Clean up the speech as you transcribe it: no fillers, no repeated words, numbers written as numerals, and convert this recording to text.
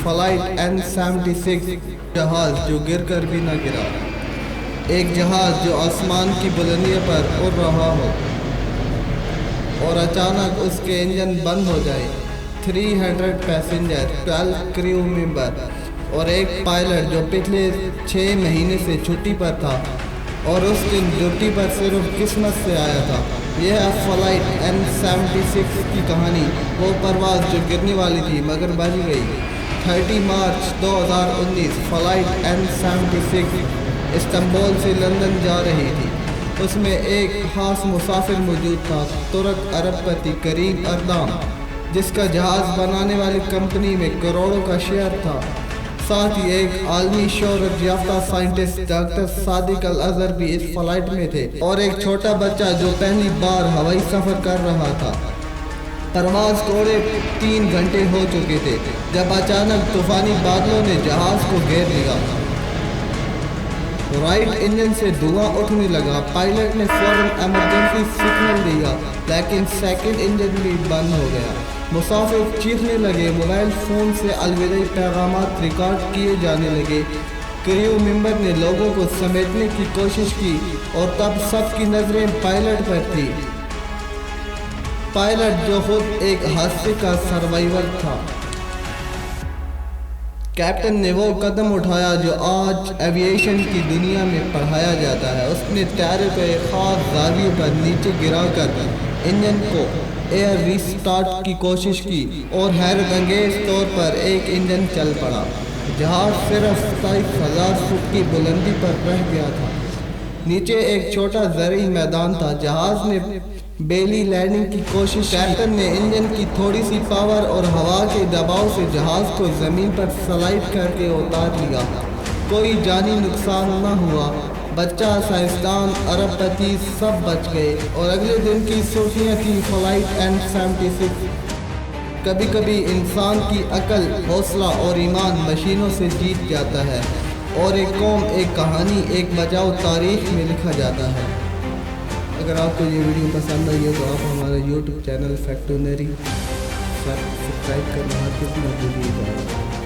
Flight N-76 जहाज जो गिर कर भी न गिरा, एक जहाज जो आसमान की बुलंदियों पर उड़ रहा हो और अचानक उसके इंजन बंद हो जाए। 300 पैसेंजर, 12 क्रू मेंबर और एक पायलट जो पिछले 6 महीने से छुट्टी पर था और उस दिन ड्यूटी पर सिर्फ किस्मत से आया था। यह फ्लाइट N-76 की कहानी, वो परवाज़ जो गिरने वाली थी मगर बच गई। 30 मार्च 2019 फ्लाइट N-76 इस्तांबुल से लंदन जा रही थी। उसमें एक खास मुसाफिर मौजूद था, तुर्क अरबपति करीम अर्दाम, जिसका जहाज़ बनाने वाली कंपनी में करोड़ों का शेयर था। साथ ही एक आलमी शोहरत याफ्ता साइंटिस्ट डॉक्टर सादिक अल अजहर भी इस फ्लाइट में थे और एक छोटा बच्चा जो पहली बार हवाई सफ़र कर रहा था। परवाज़ थोड़े 3 घंटे हो चुके थे जब अचानक तूफानी बादलों ने जहाज़ को घेर लिया। राइट इंजन से धुआं उठने लगा। पायलट ने फौरन इमरजेंसी सिग्नल दिया, लेकिन सेकंड इंजन भी बंद हो गया। मुसाफिर चीखने लगे। मोबाइल फ़ोन से अलविदाई पैगामात रिकॉर्ड किए जाने लगे। क्रू मेंबर ने लोगों को समेटने की कोशिश की और तब सबकी नज़रें पायलट पर थी। पायलट जो खुद एक हादसे का सर्वाइवर था। कैप्टन ने वो कदम उठाया जो आज एविएशन की दुनिया में पढ़ाया जाता है। उसने टायर को एक खास जाविये पर नीचे गिराकर इंजन को एयर रीस्टार्ट की कोशिश की और हैरत अंगेज तौर पर एक इंजन चल पड़ा। जहाज सिर्फ 27,000 फुट की बुलंदी पर रह गया था। नीचे एक छोटा ज़रई मैदान था। जहाज ने बेली लैंडिंग की कोशिश। कैप्टन ने इंजन की थोड़ी सी पावर और हवा के दबाव से जहाज को ज़मीन पर स्लाइड करके उतार लिया। कोई जानी नुकसान न हुआ। बच्चा, साइंसदान, अरबपति सब बच गए और अगले दिन की सुर्खियाँ थी फ्लाइट N-76। कभी कभी इंसान की अकल, हौसला और ईमान मशीनों से जीत जाता है और एक कौम, एक कहानी, एक बचाव तारीख में लिखा जाता है। अगर आपको ये वीडियो पसंद आई है तो आप हमारे YouTube चैनल फैक्टोनरी सब्सक्राइब करना मत भूलिएगा।